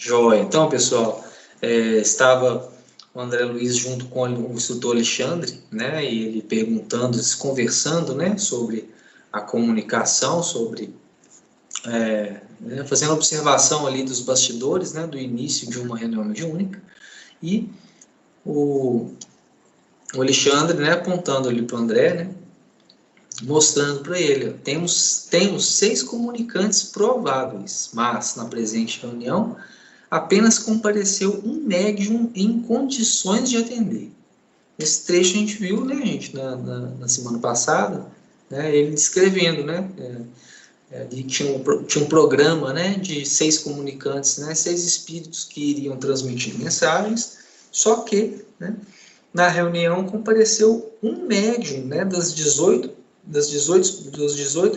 Joia. Então, pessoal, estava o André Luiz junto com o instrutor Alexandre, né, e ele perguntando, conversando, né, sobre a comunicação, sobre fazendo observação ali dos bastidores, né, do início de uma reunião mediúnica, e o Alexandre, né, apontando ali para o André, né, mostrando para ele, temos 6 comunicantes prováveis, mas na presente reunião apenas compareceu um médium em condições de atender. Esse trecho a gente viu, né, gente, na semana passada, né, ele descrevendo, né, ali tinha um programa, né, de 6 comunicantes, né, 6 espíritos que iriam transmitir mensagens, só que, né, na reunião compareceu um médium, né, dos 18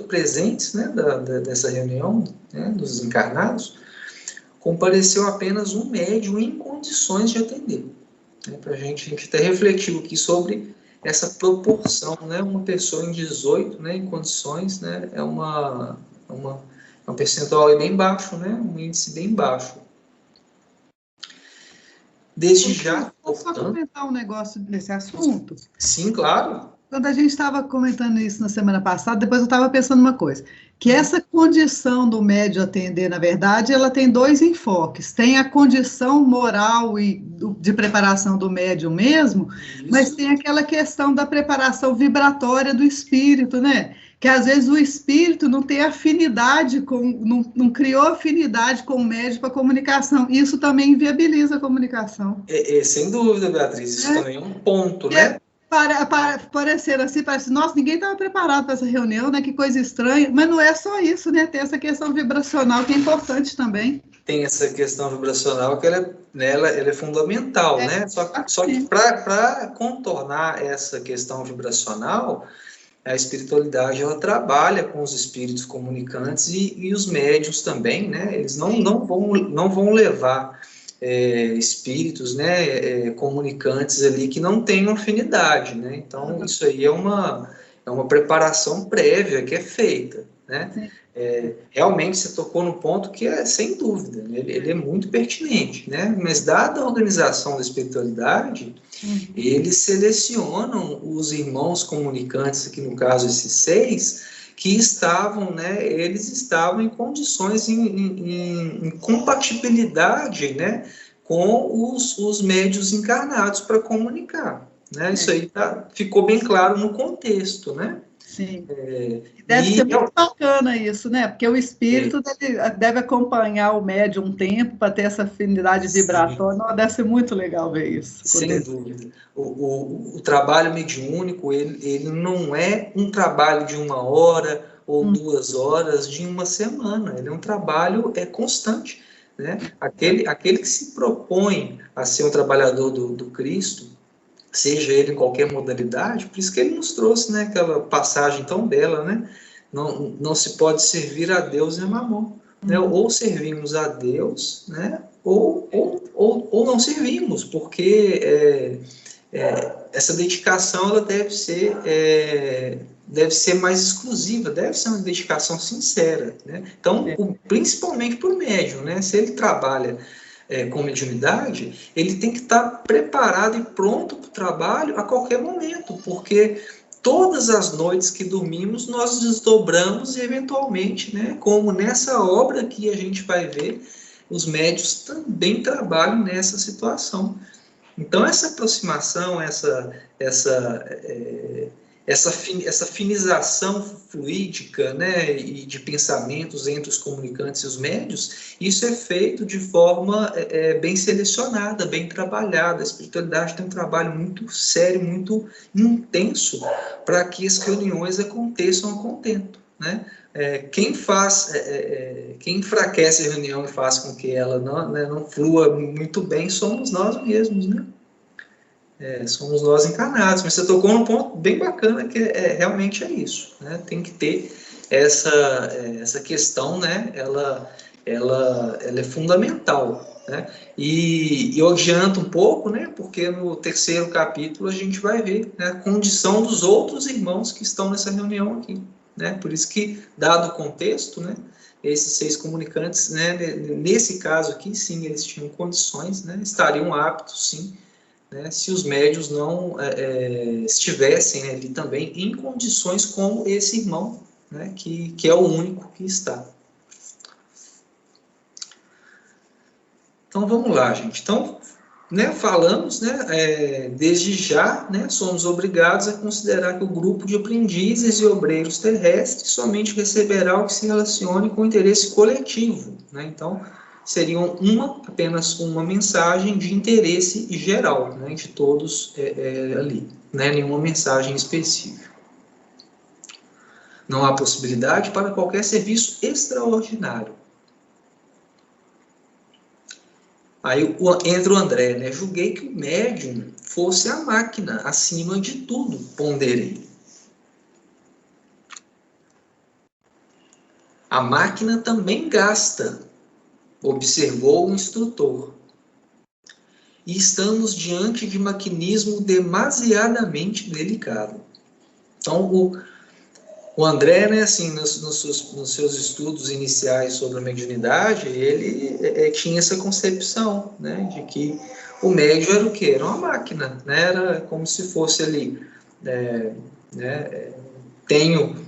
presentes, né, dessa reunião, né, dos encarnados, compareceu apenas um médium em condições de atender. Né, para a gente até refletiu aqui sobre essa proporção, né, uma pessoa em 18, né, em condições, né, é um percentual bem baixo, né, um índice bem baixo. Desde já... Posso só comentar um negócio nesse assunto? Sim, claro. Quando a gente estava comentando isso na semana passada, depois eu estava pensando uma coisa, que essa condição do médium atender, na verdade, ela tem 2 enfoques. Tem a condição moral e de preparação do médium mesmo, isso. Mas tem aquela questão da preparação vibratória do espírito, né? Que às vezes o espírito não tem afinidade não criou afinidade com o médium para comunicação. Isso também inviabiliza a comunicação. Sem dúvida, Beatriz, isso também é um ponto, né? Parecer assim, parece, nossa, ninguém estava preparado para essa reunião, né? Que coisa estranha. Mas não é só isso, né? Tem essa questão vibracional que é importante também. Tem essa questão vibracional que ela é fundamental, né? Só que para contornar essa questão vibracional, a espiritualidade ela trabalha com os espíritos comunicantes e os médiuns também, né? Eles não vão levar espíritos, né, comunicantes ali que não tenham afinidade, né? Então isso aí é uma preparação prévia que é feita, né? Realmente você tocou no ponto que é sem dúvida, né? Ele é muito pertinente, né? Mas dada a organização da espiritualidade, eles selecionam os irmãos comunicantes, aqui no caso esses 6, que estavam, né, eles estavam em condições, em compatibilidade, né, com os médios encarnados para comunicar, né? Isso aí ficou bem claro no contexto, né? Sim. Deve ser muito bacana isso, né? Porque o espírito deve acompanhar o médium um tempo para ter essa afinidade vibratória. Não, deve ser muito legal ver isso. Sem dúvida. O trabalho mediúnico, ele não é um trabalho de 1 hora ou 2 horas, de 1 semana. Ele é um trabalho constante, né? Aquele que se propõe a ser um trabalhador do Cristo, seja ele em qualquer modalidade, por isso que ele nos trouxe, né, aquela passagem tão bela, né? Não se pode servir a Deus e a Mamon, né? Ou servimos a Deus, né? Ou não servimos, porque essa dedicação ela deve ser mais exclusiva, deve ser uma dedicação sincera, né? Então, principalmente para o médium, né? Se ele trabalha com mediunidade, ele tem que estar preparado e pronto para o trabalho a qualquer momento, porque todas as noites que dormimos, nós desdobramos e, eventualmente, né, como nessa obra que a gente vai ver, os médiuns também trabalham nessa situação. Então, essa aproximação, essa finização fluídica, né, e de pensamentos entre os comunicantes e os médios, isso é feito de forma bem selecionada, bem trabalhada. A espiritualidade tem um trabalho muito sério, muito intenso, para que as reuniões aconteçam a contento, né? Quem enfraquece a reunião e faz com que ela não flua muito bem somos nós mesmos, né? Somos nós encarnados. Mas você tocou num ponto bem bacana, que realmente é isso, né? Tem que ter essa questão, né? Ela é fundamental, né? E eu adianto um pouco, né? Porque no 3º capítulo a gente vai ver, né, a condição dos outros irmãos que estão nessa reunião aqui, né? Por isso que, dado o contexto, né, esses 6 comunicantes, né, nesse caso aqui, sim, eles tinham condições, né, estariam aptos, sim, né, se os médios não estivessem, né, ali também em condições como esse irmão, né, que é o único que está. Então, vamos lá, gente. Então, né, falamos, né, desde já, né, somos obrigados a considerar que o grupo de aprendizes e obreiros terrestres somente receberá o que se relacione com o interesse coletivo, né? Então, seriam apenas uma mensagem de interesse geral, né, de todos ali, né, nenhuma mensagem específica. Não há possibilidade para qualquer serviço extraordinário. Aí entra o André, né? Julguei que o médium fosse a máquina, acima de tudo, ponderei. A máquina também gasta, observou o instrutor. E estamos diante de maquinismo demasiadamente delicado. Então, o André, né, assim, nos seus estudos iniciais sobre a mediunidade, ele tinha essa concepção, né, de que o médium era o quê? Era uma máquina, né, era como se fosse ali, tenho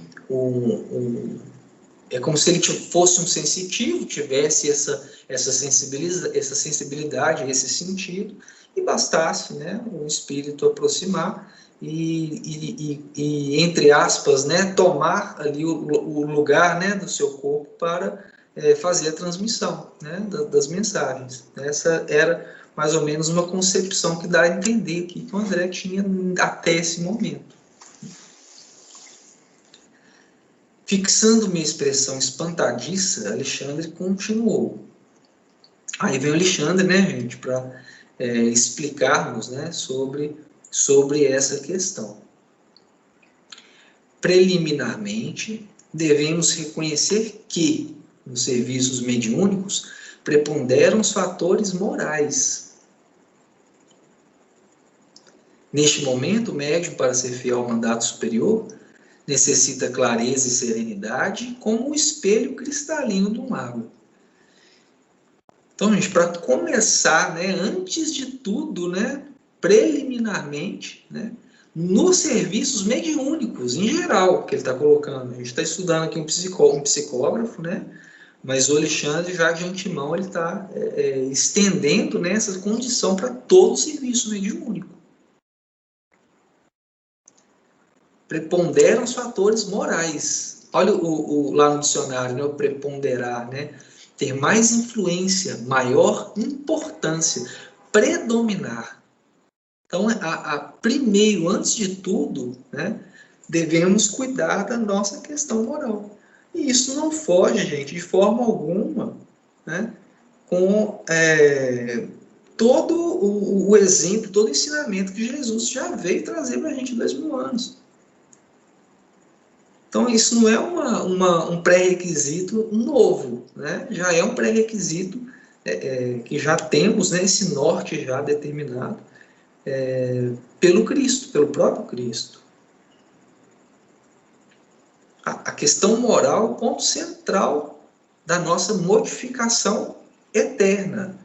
é como se ele fosse um sensitivo, tivesse essa sensibilidade, esse sentido, e bastasse, né, o espírito aproximar e entre aspas, né, tomar ali o lugar, né, do seu corpo para fazer a transmissão, né, das mensagens. Essa era mais ou menos uma concepção que dá a entender que o André tinha até esse momento. Fixando minha expressão espantadiça, Alexandre continuou. Aí vem o Alexandre, né, gente, para explicarmos, né, sobre essa questão. Preliminarmente, devemos reconhecer que, nos serviços mediúnicos, preponderam os fatores morais. Neste momento, o médium, para ser fiel ao mandato superior, necessita clareza e serenidade como o espelho cristalino do mago. Então, gente, para começar, né, antes de tudo, né, preliminarmente, né, nos serviços mediúnicos, em geral, que ele está colocando. A gente está estudando aqui um psicógrafo, né, mas o Alexandre, já de antemão, ele está estendendo, né, essa condição para todo o serviço mediúnico. Preponderam os fatores morais. Olha lá no dicionário, né, o preponderar, né? Ter mais influência, maior importância, predominar. Então, primeiro, antes de tudo, né, devemos cuidar da nossa questão moral. E isso não foge, gente, de forma alguma, né, com todo o exemplo, todo o ensinamento que Jesus já veio trazer para a gente em 2000 anos. Então, isso não é um pré-requisito novo, né? Já é um pré-requisito que já temos, né, esse norte já determinado pelo Cristo, pelo próprio Cristo. A questão moral é o ponto central da nossa modificação eterna.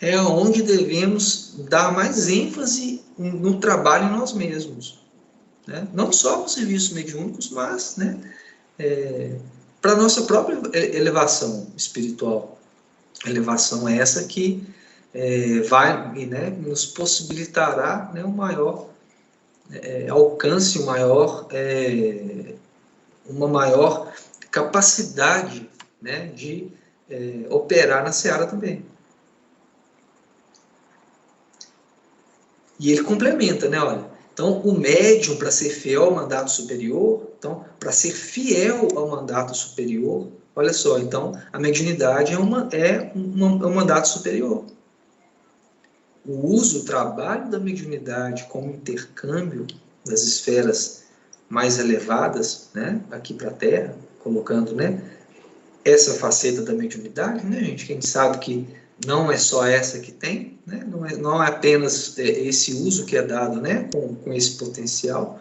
É onde devemos dar mais ênfase no trabalho em nós mesmos. Né? Não só para os serviços mediúnicos, mas, né, para a nossa própria elevação espiritual. Elevação essa que vai, né, nos possibilitará, né, um maior alcance, uma maior capacidade, né, de operar na seara também. E ele complementa, né, olha. Então, o médium, para ser fiel ao mandato superior, então, para ser fiel ao mandato superior, olha só, então, a mediunidade é um mandato superior. O uso, o trabalho da mediunidade como intercâmbio das esferas mais elevadas, né, aqui para a Terra, colocando, né, essa faceta da mediunidade, né, gente, que a gente sabe que não é só essa que tem, né? Não é apenas esse uso que é dado, né? com esse potencial.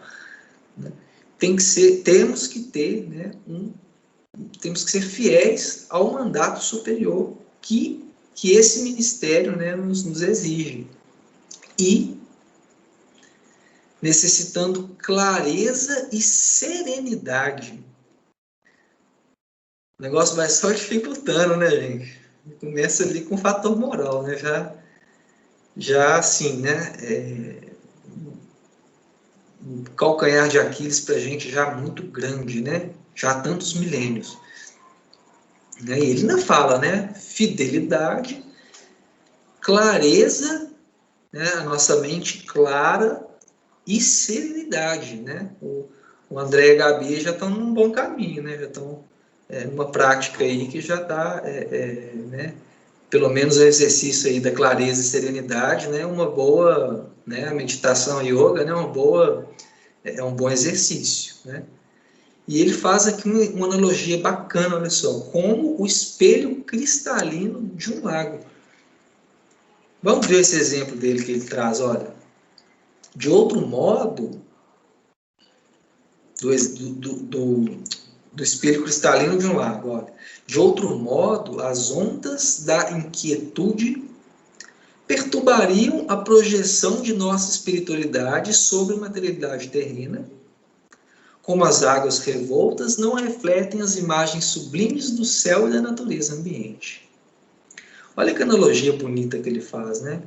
Né? Temos que ter, né? temos que ser fiéis ao mandato superior que esse ministério, né, nos exige. E necessitando clareza e serenidade. O negócio vai só dificultando, né, gente? Começa ali com o fator moral, né? Já assim, né? Um calcanhar de Aquiles para a gente já muito grande, né? Já há tantos milênios. Né? E ele ainda fala, né? Fidelidade, clareza, né? A nossa mente clara e serenidade, né? O André e a Gabi já estão num bom caminho, né? Já estão numa prática aí que já dá, né? Pelo menos o exercício aí da clareza e serenidade, né? Uma boa, né? A meditação, a yoga, né? É um bom exercício, né? E ele faz aqui uma analogia bacana, olha só, como o espelho cristalino de um lago. Vamos ver esse exemplo dele que ele traz, olha. De outro modo, do espelho cristalino de um lago, olha. De outro modo, as ondas da inquietude perturbariam a projeção de nossa espiritualidade sobre a materialidade terrena, como as águas revoltas não refletem as imagens sublimes do céu e da natureza ambiente. Olha que analogia bonita que ele faz, né?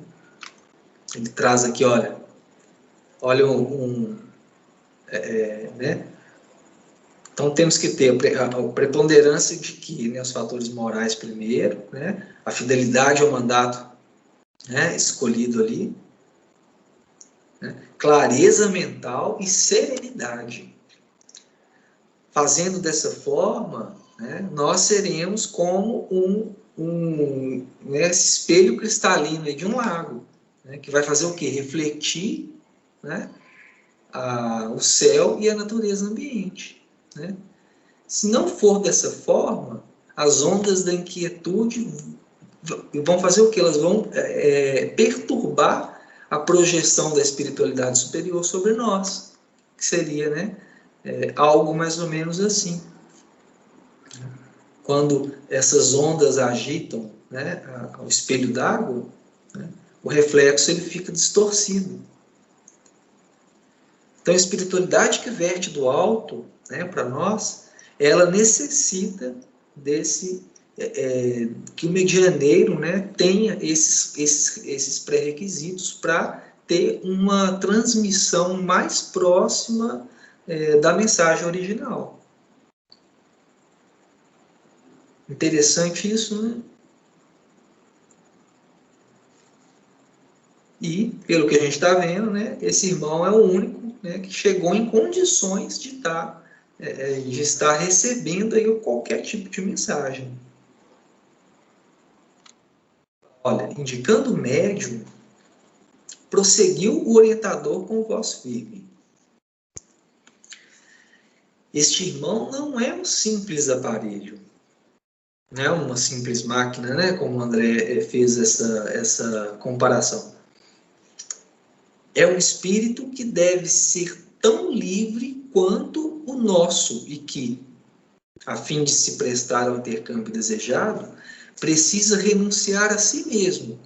Ele traz aqui, olha né? Então temos que ter a preponderância de que, né, os fatores morais primeiro, né? A fidelidade ao mandato, né, escolhido ali, né? Clareza mental e serenidade. Fazendo dessa forma, né, nós seremos como né, espelho cristalino de um lago, né, que vai fazer o quê? Refletir, né, o céu e a natureza ambiente. Né? Se não for dessa forma, as ondas da inquietude vão fazer o quê? Elas vão perturbar a projeção da espiritualidade superior sobre nós, que seria, né, algo mais ou menos assim. Quando essas ondas agitam, né, o espelho d'água, né, o reflexo ele fica distorcido. Então, a espiritualidade que verte do alto, né, para nós, ela necessita que o medianeiro, né, tenha esses pré-requisitos para ter uma transmissão mais próxima da mensagem original. Interessante isso, né? E, pelo que a gente está vendo, né, esse irmão é o único, né, que chegou em condições de estar recebendo aí qualquer tipo de mensagem. Olha, indicando o médium, prosseguiu o orientador com voz firme. Este irmão não é um simples aparelho, não é uma simples máquina, né, como o André fez essa comparação. É um espírito que deve ser tão livre quanto o nosso e que, a fim de se prestar ao intercâmbio desejado, precisa renunciar a si mesmo,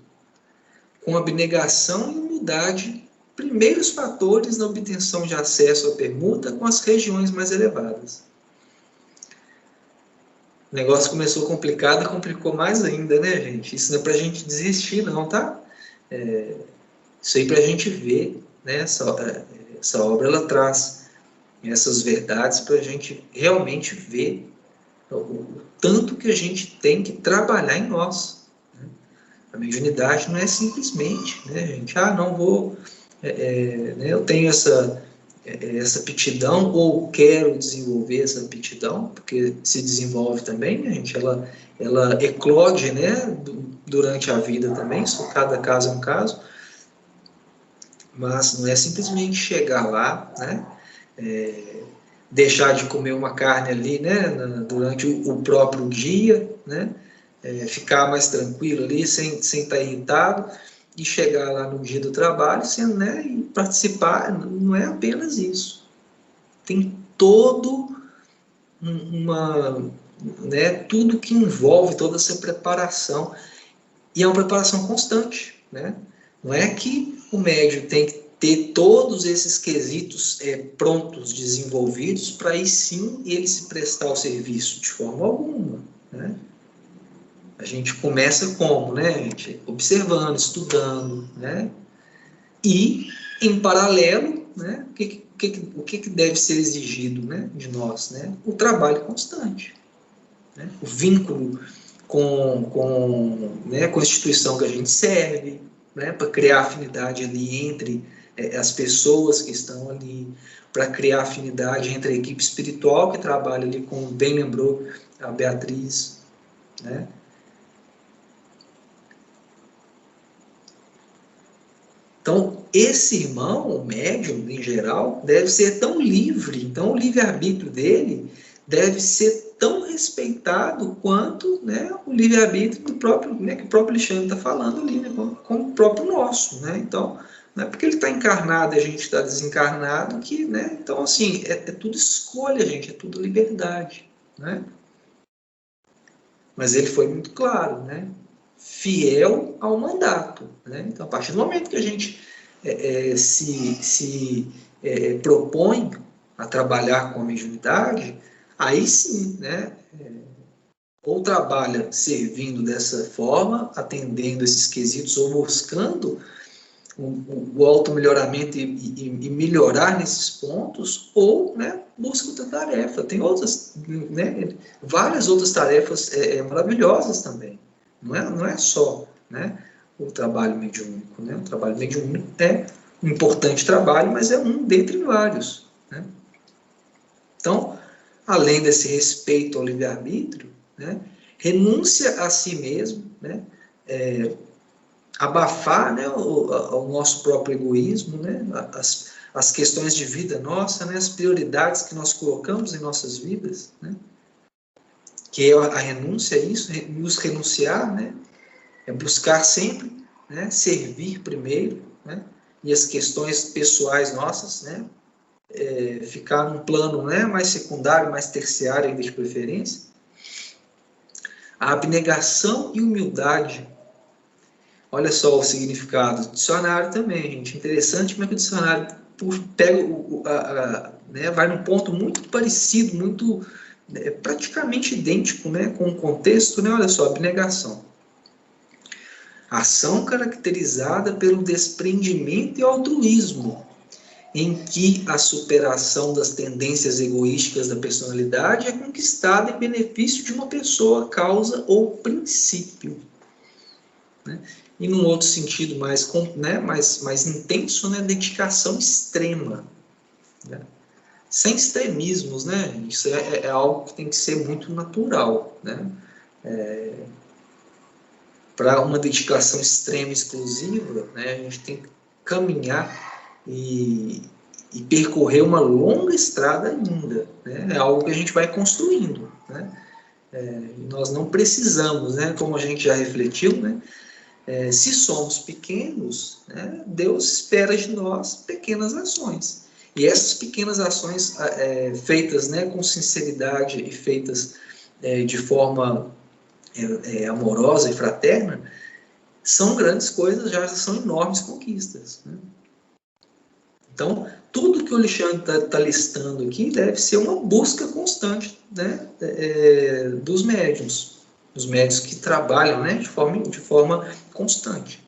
com abnegação e humildade, primeiros fatores na obtenção de acesso à permuta com as regiões mais elevadas. O negócio começou complicado e complicou mais ainda, né, gente? Isso não é para a gente desistir, não, tá? Isso aí para a gente ver, né? Essa obra ela traz essas verdades para a gente realmente ver o tanto que a gente tem que trabalhar em nós. Né? A mediunidade não é simplesmente, né, gente? Não vou, né, eu tenho essa aptidão ou quero desenvolver essa aptidão, porque se desenvolve também, né, gente? Ela eclode, né, durante a vida também, isso cada caso é um caso. Mas não é simplesmente chegar lá, né, deixar de comer uma carne ali, né, durante o próprio dia, né, ficar mais tranquilo ali, sem estar irritado, e chegar lá no dia do trabalho, né, e participar. Não é apenas isso. Tem todo né, tudo que envolve toda essa preparação. E é uma preparação constante, né? Não é que o médium tem que ter todos esses quesitos prontos, desenvolvidos, para aí sim ele se prestar ao serviço, de forma alguma, né? A gente começa como, né? A gente observando, estudando, né? E, em paralelo, né? O que deve ser exigido, né, de nós, né? O trabalho constante, né? O vínculo né, com a instituição que a gente serve, né, para criar afinidade ali entre as pessoas que estão ali, para criar afinidade entre a equipe espiritual que trabalha ali, como bem lembrou a Beatriz, né? Então, esse irmão, o médium, em geral, deve ser tão livre, então o livre-arbítrio dele deve ser tão respeitado quanto, né, o livre-arbítrio do próprio, né, que o próprio Alexandre está falando ali, né, como o próprio nosso, né? Então, não é porque ele está encarnado e a gente está desencarnado que, né? Então, assim, é tudo escolha, gente, é tudo liberdade, né? Mas ele foi muito claro, né? Fiel ao mandato, né? Então, a partir do momento que a gente se propõe a trabalhar com a mediunidade, aí sim, né? Ou trabalha servindo dessa forma, atendendo esses quesitos, ou buscando o automelhoramento e melhorar nesses pontos, ou, né, busca outra tarefa. Tem outras, né, várias outras tarefas maravilhosas também. Não é só, né, o trabalho mediúnico. Né? O trabalho mediúnico é um importante trabalho, mas é um dentre vários. Né? Então, além desse respeito ao livre-arbítrio, né, renúncia a si mesmo, né, abafar, né, o nosso próprio egoísmo, né, as questões de vida nossa, né, as prioridades que nós colocamos em nossas vidas, né, que é a renúncia, isso, nos renunciar, né, é buscar sempre, né, servir primeiro, né, e as questões pessoais nossas, né, ficar num plano, né, mais secundário, mais terciário ainda de preferência. A abnegação e humildade. Olha só o significado. Dicionário também, gente. Interessante como é que o dicionário pega né, vai num ponto muito parecido, muito praticamente idêntico, né, com o contexto, né? Olha só, abnegação. Ação caracterizada pelo desprendimento e altruísmo, em que a superação das tendências egoísticas da personalidade é conquistada em benefício de uma pessoa, causa ou princípio. Né? E num outro sentido mais intenso, né? Dedicação extrema. Né? Sem extremismos, né? Isso é algo que tem que ser muito natural. Né? Para uma dedicação extrema e exclusiva, né? A gente tem que caminhar e percorrer uma longa estrada ainda. Né? É algo que a gente vai construindo. Né? Nós não precisamos, né? Como a gente já refletiu, né? Se somos pequenos, né? Deus espera de nós pequenas ações. E essas pequenas ações feitas, né, com sinceridade e feitas de forma amorosa e fraterna, são grandes coisas, já são enormes conquistas. Né? Então, tudo que o Alexandre está listando aqui deve ser uma busca constante, né, dos médiuns. Os médiuns que trabalham, né, de forma constante.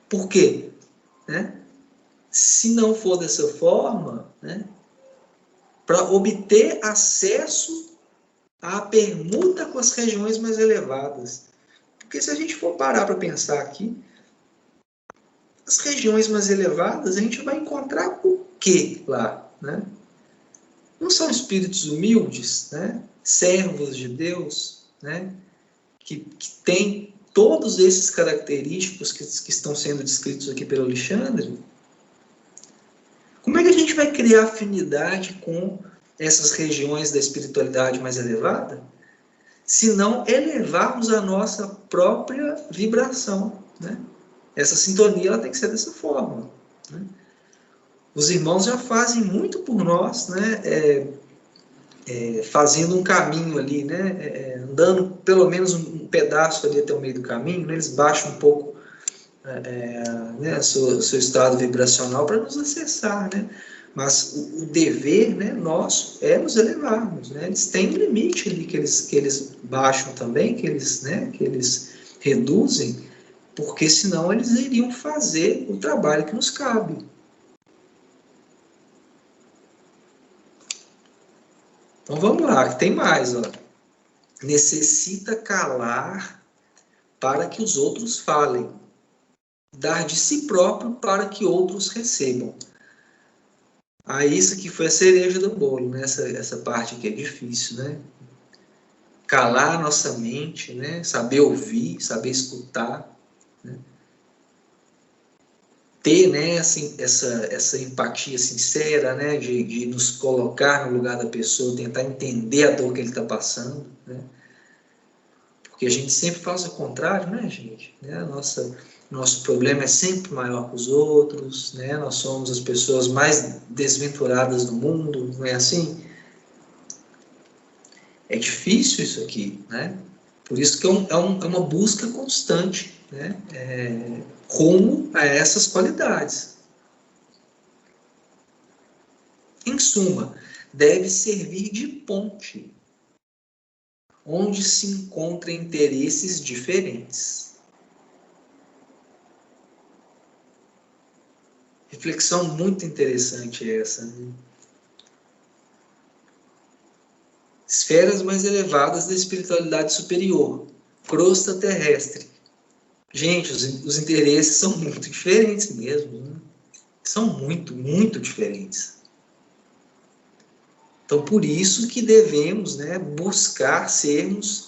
Por quê? Né? Se não for dessa forma, né, para obter acesso à permuta com as regiões mais elevadas. Porque se a gente for parar para pensar aqui, as regiões mais elevadas, a gente vai encontrar o quê lá? Né? Não são espíritos humildes, né? Servos de Deus, né? que têm todos esses característicos que estão sendo descritos aqui pelo Alexandre? Como é que a gente vai criar afinidade com essas regiões da espiritualidade mais elevada? Se não elevarmos a nossa própria vibração, né? Essa sintonia ela tem que ser dessa forma. Né? Os irmãos já fazem muito por nós, né? fazendo um caminho ali, né, andando pelo menos um pedaço ali até o meio do caminho, né, eles baixam um pouco né, seu estado vibracional para nos acessar, né? Mas o dever, né, nosso é nos elevarmos, né? Eles têm um limite ali que eles baixam também, que eles reduzem, porque senão eles iriam fazer o trabalho que nos cabe. Então vamos lá, que tem mais, ó. Necessita calar para que os outros falem, dar de si próprio para que outros recebam. Aí isso aqui foi a cereja do bolo, né? Essa parte aqui é difícil, né? Calar a nossa mente, né? Saber ouvir, saber escutar, né? Ter, né, assim, essa empatia sincera, né? De nos colocar no lugar da pessoa, tentar entender a dor que ele está passando, né? Porque a gente sempre faz o contrário, né, gente? Né? Nosso problema é sempre maior que os outros, né? Nós somos as pessoas mais desventuradas do mundo, não é assim? É difícil isso aqui, né? Por isso que é uma busca constante, né? Rumo a essas qualidades. Em suma, deve servir de ponte, onde se encontram interesses diferentes. Reflexão muito interessante essa, né? Esferas mais elevadas da espiritualidade superior, crosta terrestre. Gente, os interesses são muito diferentes mesmo, né? São muito, muito diferentes. Então, por isso que devemos, né, buscar sermos,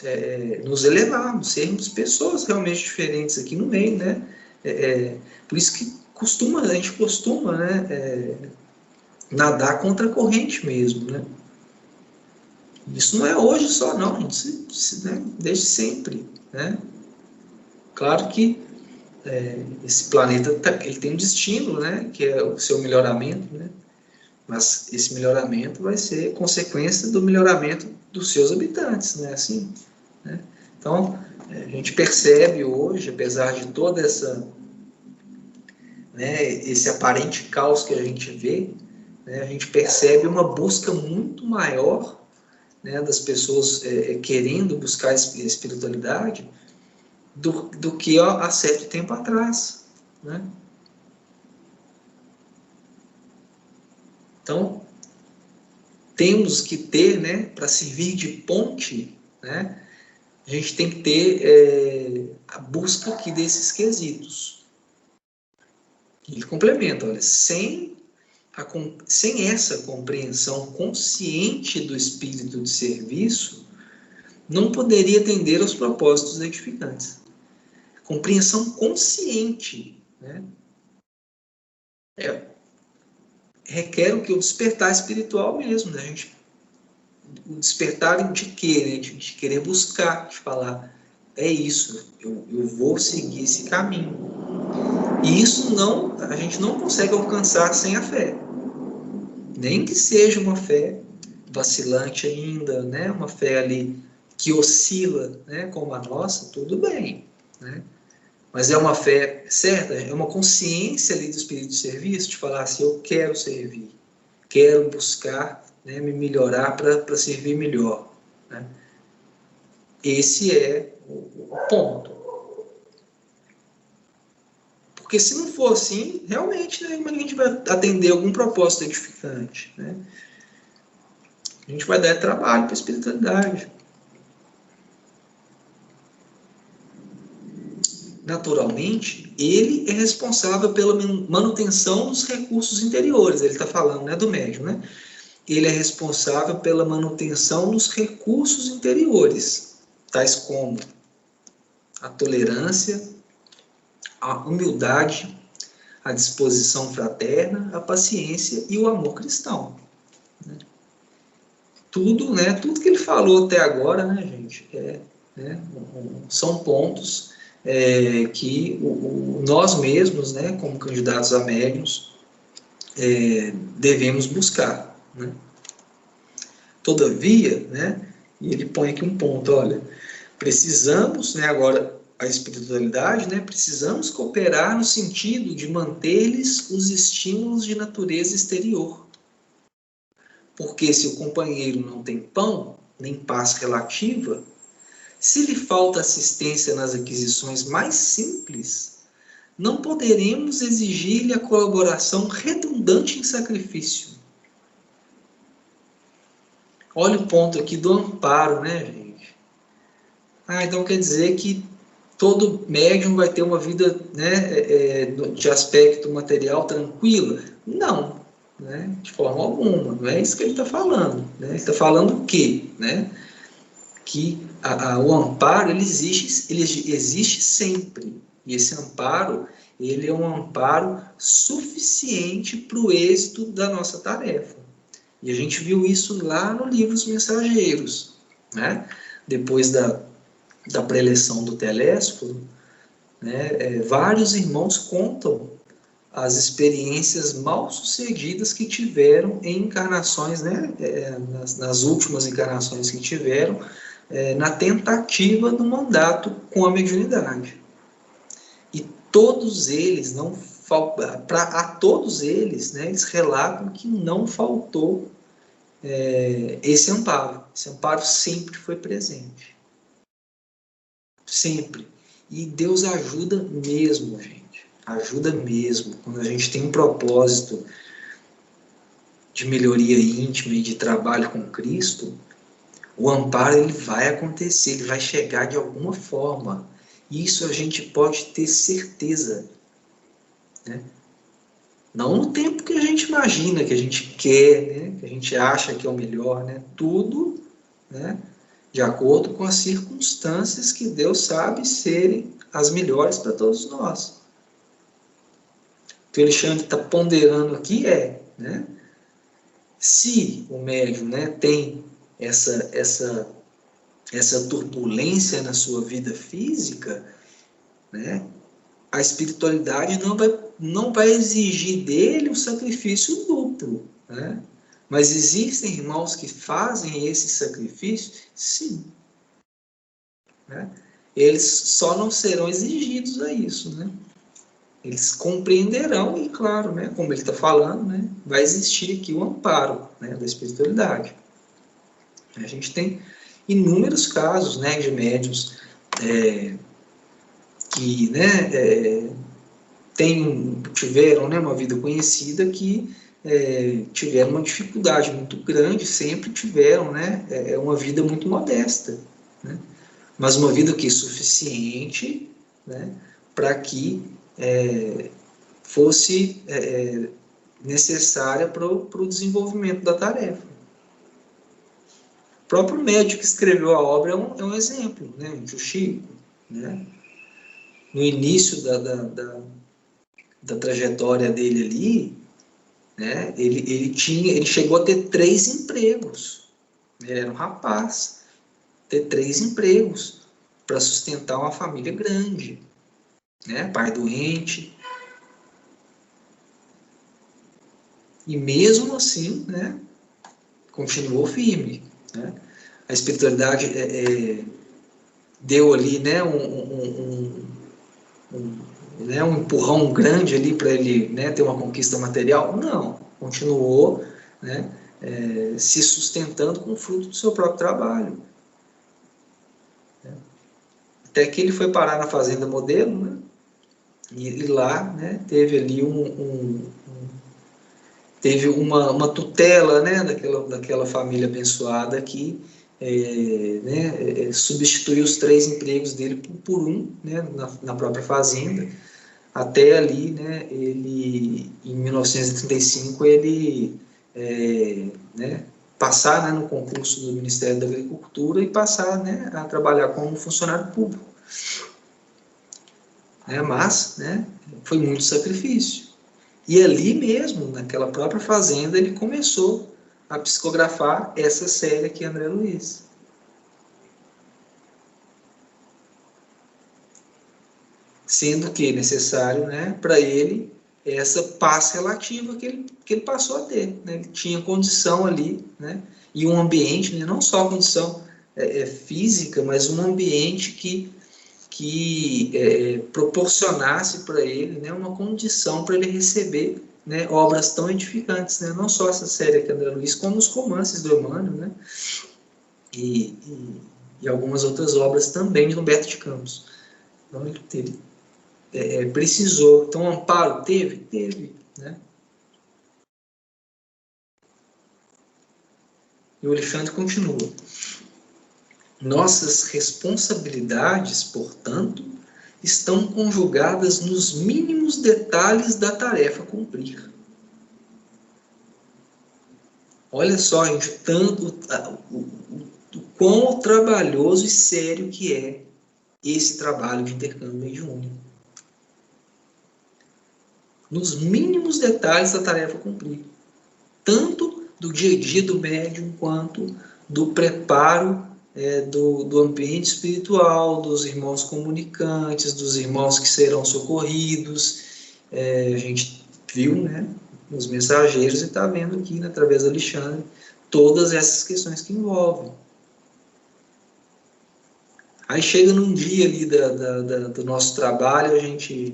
nos elevarmos, sermos pessoas realmente diferentes aqui no meio, né? Por isso que a gente costuma, né, nadar contra a corrente mesmo, né? Isso não é hoje só, não, gente, né, desde sempre, né? Claro que esse planeta ele tem um destino, né, que é o seu melhoramento, né? Mas esse melhoramento vai ser consequência do melhoramento dos seus habitantes, né? Assim, né? Então, a gente percebe hoje, apesar de toda né, esse aparente caos que a gente vê, né, a gente percebe uma busca muito maior, né, das pessoas querendo buscar a espiritualidade do que há certo tempo atrás, né? Então, temos que ter, né, para servir de ponte, né, a gente tem que ter a busca aqui desses quesitos. Ele complementa, olha, sem essa compreensão consciente do espírito de serviço, não poderia atender aos propósitos edificantes. Compreensão consciente, né, requer o que? O despertar espiritual mesmo, né? O despertar de quê? Né? De querer buscar, de falar, é isso, eu vou seguir esse caminho. E isso a gente não consegue alcançar sem a fé. Nem que seja uma fé vacilante ainda, né? Uma fé ali que oscila, né? Como a nossa, tudo bem, né? Mas é uma fé certa, é uma consciência ali do espírito de serviço, de falar assim, eu quero servir, quero buscar, né, me melhorar para servir melhor, né? Esse é o ponto. Porque se não for assim, realmente, né, como a gente vai atender algum propósito edificante, né? A gente vai dar trabalho para a espiritualidade. Naturalmente, ele é responsável pela manutenção dos recursos interiores. Ele está falando, né, do médium, né? Ele é responsável pela manutenção dos recursos interiores, tais como a tolerância, a humildade, a disposição fraterna, a paciência e o amor cristão. Né? Tudo, né, tudo que ele falou até agora, né, gente, né, são pontos que nós mesmos, né, como candidatos a médiuns, devemos buscar. Né? Todavia, né, e ele põe aqui um ponto, olha, precisamos, né, agora a espiritualidade, né, precisamos cooperar no sentido de manter-lhes os estímulos de natureza exterior. Porque se o companheiro não tem pão, nem paz relativa, se lhe falta assistência nas aquisições mais simples, não poderemos exigir-lhe a colaboração redundante em sacrifício. Olha o ponto aqui do amparo, né, gente? Então quer dizer que todo médium vai ter uma vida, né, de aspecto material tranquila? Não, né, de forma alguma. Não é isso que ele está falando. Né? Ele está falando o quê? Né? Que o amparo ele existe sempre. E esse amparo ele é um amparo suficiente para o êxito da nossa tarefa. E a gente viu isso lá no livro Os Mensageiros. Né? Depois da preleção do Telésforo, né, vários irmãos contam as experiências mal sucedidas que tiveram em encarnações, né, nas últimas encarnações que tiveram, na tentativa do mandato com a mediunidade. E todos eles, a todos eles, né, eles relatam que não faltou esse amparo. Esse amparo sempre foi presente. Sempre. E Deus ajuda mesmo, gente. Ajuda mesmo. Quando a gente tem um propósito de melhoria íntima e de trabalho com Cristo, o amparo ele vai acontecer, ele vai chegar de alguma forma. Isso a gente pode ter certeza. Né? Não no tempo que a gente imagina, que a gente quer, né? Que a gente acha que é o melhor. Né? Tudo, né? De acordo com as circunstâncias que Deus sabe serem as melhores para todos nós. O que o Alexandre está ponderando aqui né, se o médium, né, tem essa turbulência na sua vida física, né, a espiritualidade não vai exigir dele um sacrifício duplo. Né? Mas existem irmãos que fazem esse sacrifício? Sim. Né? Eles só não serão exigidos a isso. Né? Eles compreenderão e, claro, né, como ele está falando, né, vai existir aqui o amparo, né, da espiritualidade. A gente tem inúmeros casos, né, de médiuns que, né, tiveram, né, uma vida conhecida que tiveram uma dificuldade muito grande, sempre tiveram, né, uma vida muito modesta, né, mas uma vida que é suficiente, né, para que fosse necessária para o desenvolvimento da tarefa. O próprio médico que escreveu a obra é um exemplo, né, o Chico, né, no início da trajetória dele ali, né, ele chegou a ter 3 empregos. Ele era um rapaz, ter 3 empregos para sustentar uma família grande, né, pai doente. E mesmo assim, né, continuou firme. Né? A espiritualidade deu ali, né, um empurrão grande ali para ele, né, ter uma conquista material? Não, continuou, né, se sustentando com o fruto do seu próprio trabalho. Até que ele foi parar na Fazenda Modelo, né, e lá, né, teve ali teve uma tutela, né, daquela família abençoada que substituiu os 3 empregos dele por um, né, na própria fazenda, até ali, né, ele, em 1935, ele né, passar, né, no concurso do Ministério da Agricultura e passar, né, a trabalhar como funcionário público. Mas, né, foi muito sacrifício. E ali mesmo, naquela própria fazenda, ele começou a psicografar essa série aqui, André Luiz. Sendo que necessário, né, para ele essa paz relativa que ele passou a ter. Né? Ele tinha condição ali, né, e um ambiente, né, não só a condição física, mas um ambiente que proporcionasse para ele, né, uma condição para ele receber, né, obras tão edificantes, né, não só essa série aqui, André Luiz, como os romances do Emmanuel, né, e algumas outras obras também de Humberto de Campos. Então, ele precisou. Então, amparo teve, né? E o Alexandre continua. Nossas responsabilidades, portanto, estão conjugadas nos mínimos detalhes da tarefa a cumprir. Olha só, gente, tanto o quão trabalhoso e sério que é esse trabalho de intercâmbio mediúnico. Nos mínimos detalhes da tarefa a cumprir. Tanto do dia a dia do médium, quanto do preparo do ambiente espiritual, dos irmãos comunicantes, dos irmãos que serão socorridos. A gente viu, né, nos mensageiros e está vendo aqui, né, através do Alexandre, todas essas questões que envolvem. Aí chega num dia ali do nosso trabalho, a gente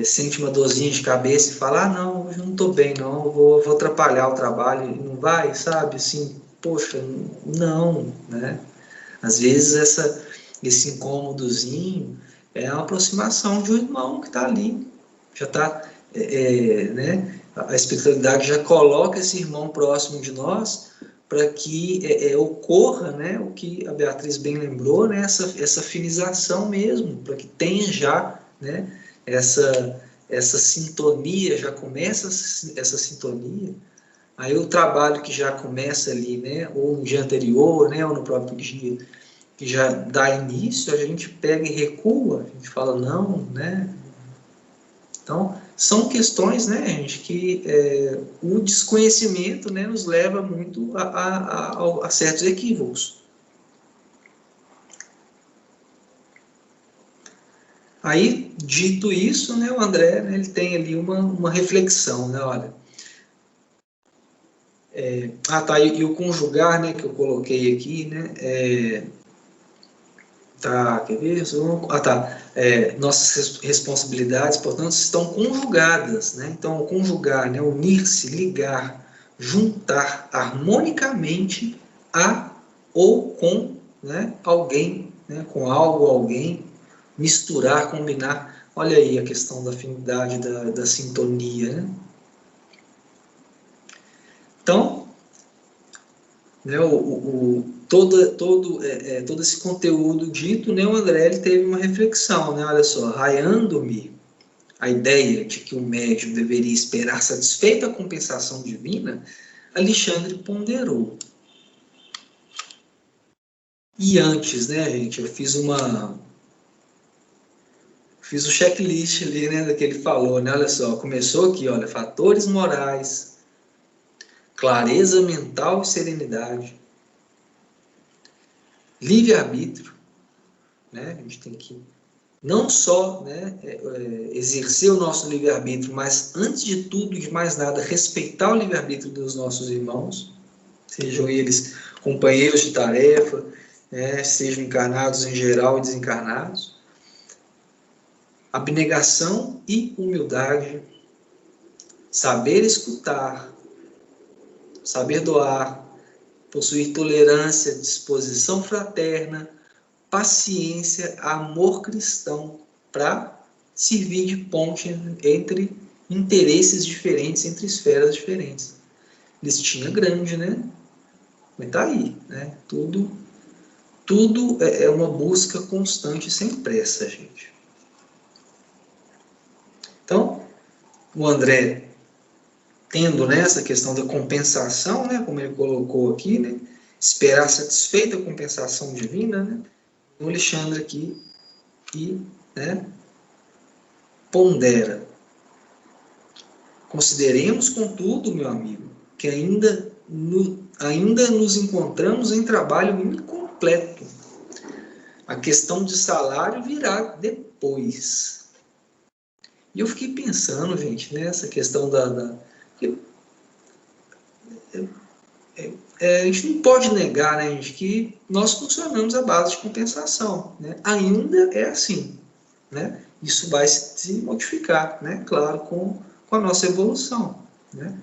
sente uma dorzinha de cabeça e fala, não, hoje eu não estou bem, não, eu vou atrapalhar o trabalho, e não vai, sabe, assim, poxa, não, né? Às vezes esse incômodozinho é a aproximação de um irmão que está ali, já está, né, a espiritualidade já coloca esse irmão próximo de nós para que ocorra, né, o que a Beatriz bem lembrou, né, essa afinização mesmo, para que tenha já, né, essa sintonia, já começa essa sintonia, aí o trabalho que já começa ali, né, ou no dia anterior, né, ou no próprio dia, que já dá início, a gente pega e recua, a gente fala não, né. Então, são questões, né, gente, que o desconhecimento, né, nos leva muito a certos equívocos. Aí, dito isso, né, o André, né, ele tem ali uma reflexão, né, olha. Tá, e o conjugar, né, que eu coloquei aqui, né, tá, quer ver? Tá. Nossas responsabilidades, portanto, estão conjugadas, né? Então, conjugar, né, unir-se, ligar, juntar harmonicamente a ou com, né, alguém, né, com algo, alguém, misturar, combinar. Olha aí a questão da afinidade, da sintonia, né? Então, né, todo esse conteúdo dito, né, o André ele teve uma reflexão, né, olha só, raiando-me a ideia de que o médium deveria esperar satisfeita a compensação divina, Alexandre ponderou. E antes, né, gente, eu fiz o checklist ali, né, do que ele falou, né, olha só, começou aqui, olha, fatores morais, clareza mental e serenidade, livre-arbítrio, né, a gente tem que não só, né, exercer o nosso livre-arbítrio, mas, antes de tudo e de mais nada, respeitar o livre-arbítrio dos nossos irmãos, sejam eles companheiros de tarefa, né, sejam encarnados em geral e desencarnados. Abnegação e humildade, saber escutar, saber doar, possuir tolerância, disposição fraterna, paciência, amor cristão, para servir de ponte entre interesses diferentes, entre esferas diferentes. Listinha grande, né? Mas tá aí, né? Tudo é uma busca constante, sem pressa, gente. Então, o André, tendo, né, essa questão da compensação, né, como ele colocou aqui, né, esperar satisfeita a compensação divina, né, o Alexandre aqui, e, né, pondera. Consideremos, contudo, meu amigo, que ainda nos encontramos em trabalho incompleto. A questão de salário virá depois. E eu fiquei pensando, gente, nessa questão a gente não pode negar, né, gente, que nós funcionamos à base de compensação, né? Ainda é assim, né? Isso vai se modificar, né? Claro, com a nossa evolução, né?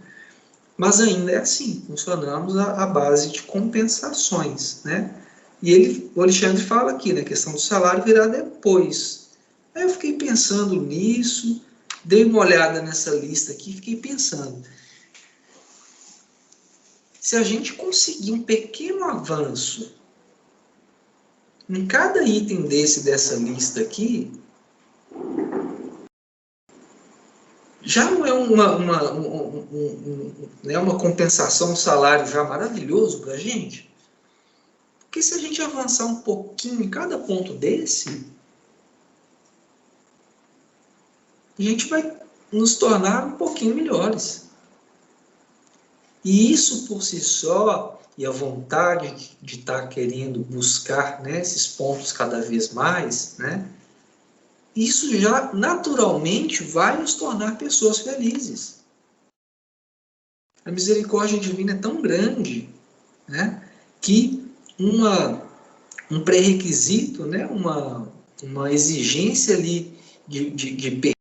Mas ainda é assim, funcionamos à base de compensações, né? E o Alexandre fala aqui, né, a questão do salário virá depois. Aí eu fiquei pensando nisso, dei uma olhada nessa lista aqui, fiquei pensando. Se a gente conseguir um pequeno avanço em cada item dessa lista aqui, já não é uma compensação, um salário já maravilhoso para a gente? Porque se a gente avançar um pouquinho em cada ponto desse, a gente vai nos tornar um pouquinho melhores. E isso por si só, e a vontade de estar querendo buscar, né, esses pontos cada vez mais, né, isso já naturalmente vai nos tornar pessoas felizes. A misericórdia divina é tão grande, né, que um pré-requisito, né, uma exigência ali de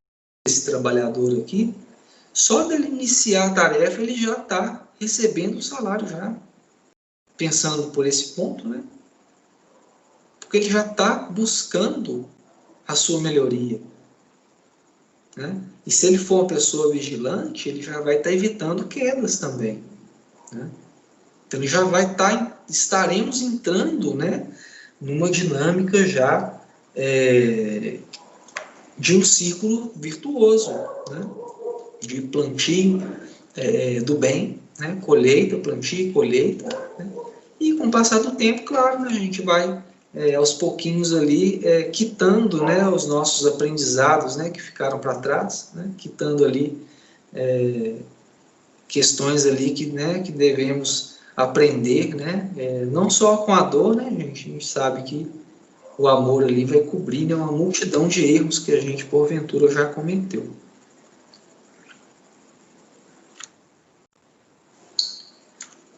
esse trabalhador aqui, só dele iniciar a tarefa, ele já está recebendo o salário já. Pensando por esse ponto, né? Porque ele já está buscando a sua melhoria, né? E se ele for uma pessoa vigilante, ele já vai estar evitando quedas também, né? Então ele já vai estaremos entrando, né, numa dinâmica já de um círculo virtuoso, né? De plantio do bem, né? Colheita, plantio, colheita, né? E com o passar do tempo, claro, né, a gente vai aos pouquinhos ali quitando, né, os nossos aprendizados, né, que ficaram para trás, né, quitando ali questões ali que devemos aprender, né, não só com a dor, né, a gente sabe que o amor ali vai cobrir, né, uma multidão de erros que a gente porventura já cometeu.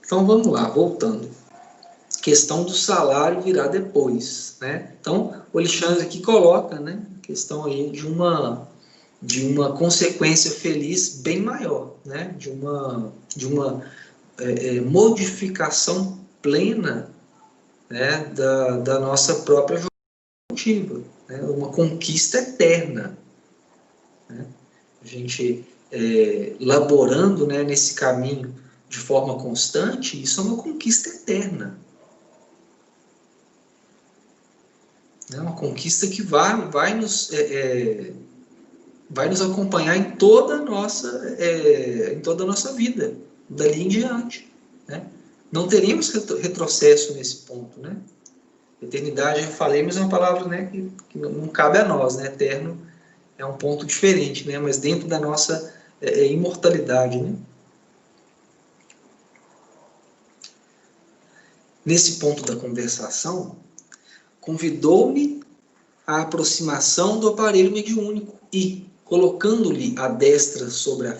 Então vamos lá, voltando. Questão do salário virá depois, né? Então, o Alexandre aqui coloca, né, a questão aí de uma consequência feliz bem maior, né? De uma modificação plena, né, da nossa própria jornada, né? Uma conquista eterna, né? A gente laborando, né, nesse caminho de forma constante, isso é uma conquista eterna. É uma conquista que vai nos acompanhar em toda a nossa vida, dali em diante, né? Não teremos retrocesso nesse ponto, né? Eternidade, eu falei, mas é uma palavra, né, que não cabe a nós, né? Eterno é um ponto diferente, né? Mas dentro da nossa imortalidade, né? Nesse ponto da conversação, convidou-me a aproximação do aparelho mediúnico e, colocando-lhe a destra sobre a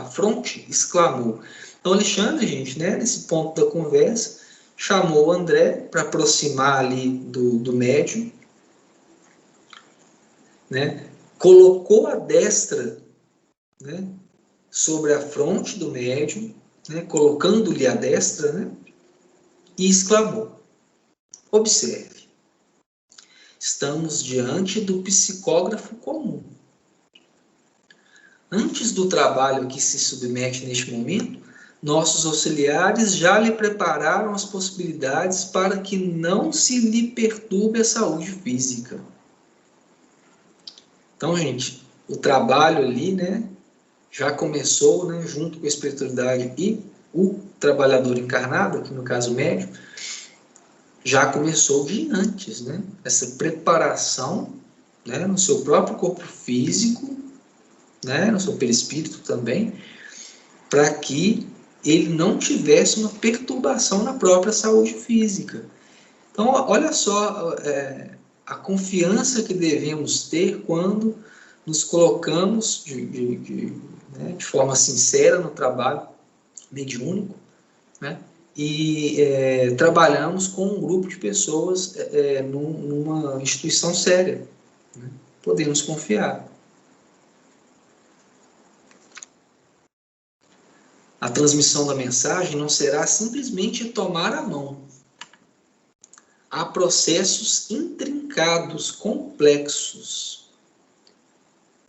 fronte, exclamou. Então, Alexandre, gente, né, nesse ponto da conversa, chamou o André para aproximar ali do médium, né, colocou a destra, né, sobre a fronte do médium, né, colocando-lhe a destra, né, e exclamou: observe, estamos diante do psicógrafo comum. Antes do trabalho a que se submete neste momento, nossos auxiliares já lhe prepararam as possibilidades para que não se lhe perturbe a saúde física. Então, gente, o trabalho ali, né, já começou, né, junto com a espiritualidade e o trabalhador encarnado, aqui no caso médium, já começou de antes, né, essa preparação, né, no seu próprio corpo físico, né, no seu perispírito também, para que ele não tivesse uma perturbação na própria saúde física. Então, olha só a confiança que devemos ter quando nos colocamos de forma sincera no trabalho mediúnico, né, e trabalhamos com um grupo de pessoas numa instituição séria, né? Podemos confiar. A transmissão da mensagem não será simplesmente tomar a mão. Há processos intrincados, complexos,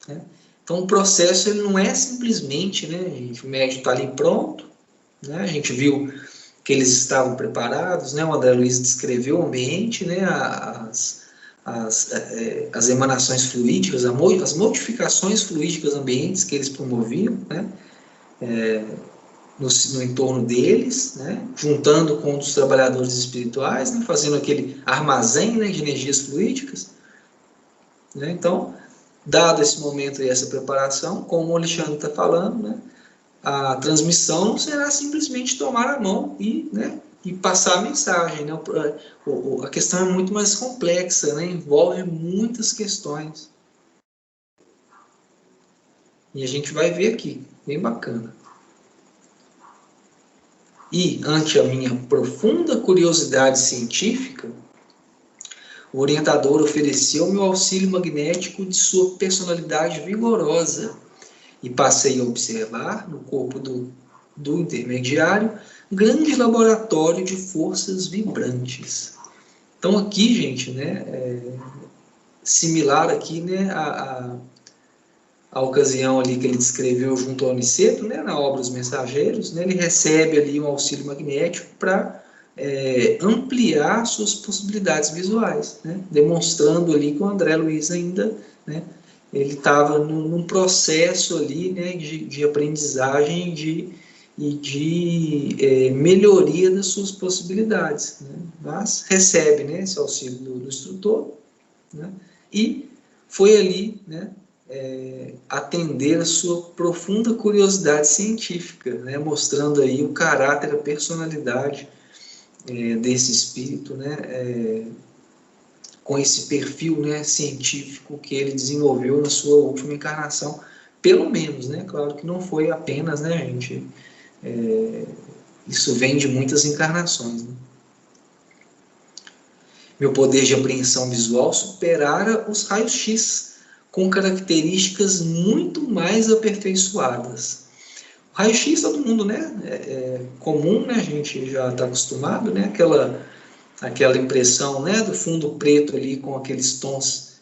né? Então, o processo ele não é simplesmente, né, o médium está ali pronto, né, a gente viu que eles estavam preparados, né, o André Luiz descreveu o ambiente, né, as emanações fluídicas, as modificações fluídicas ambientes que eles promoviam, né, no entorno deles, né, juntando com os trabalhadores espirituais, né, fazendo aquele armazém, né, de energias fluídicas, né. Então, dado esse momento e essa preparação, como o Alexandre está falando, né, a transmissão não será simplesmente tomar a mão né, e passar a mensagem, né. A questão é muito mais complexa, né, envolve muitas questões. E a gente vai ver aqui, bem bacana. E, ante a minha profunda curiosidade científica, o orientador ofereceu-me o auxílio magnético de sua personalidade vigorosa e passei a observar, no corpo do intermediário, um grande laboratório de forças vibrantes. Então, aqui, gente, né, similar aqui, né, a ocasião ali que ele descreveu junto ao Aniceto, né, na obra Os Mensageiros, né, ele recebe ali um auxílio magnético para ampliar suas possibilidades visuais, né, demonstrando ali que o André Luiz ainda, né, ele estava num processo ali, né, de aprendizagem e de melhoria das suas possibilidades, né, mas recebe, né, esse auxílio do instrutor, né, e foi ali, né, atender a sua profunda curiosidade científica, né, mostrando aí o caráter, a personalidade desse espírito, né, com esse perfil, né, científico que ele desenvolveu na sua última encarnação, pelo menos, né, claro que não foi apenas, né, gente, isso vem de muitas encarnações, né. Meu poder de apreensão visual superara os raios-x, com características muito mais aperfeiçoadas. O raio-x todo mundo, né, comum, né, a gente já está acostumado, né, aquela impressão, né, do fundo preto ali com aqueles tons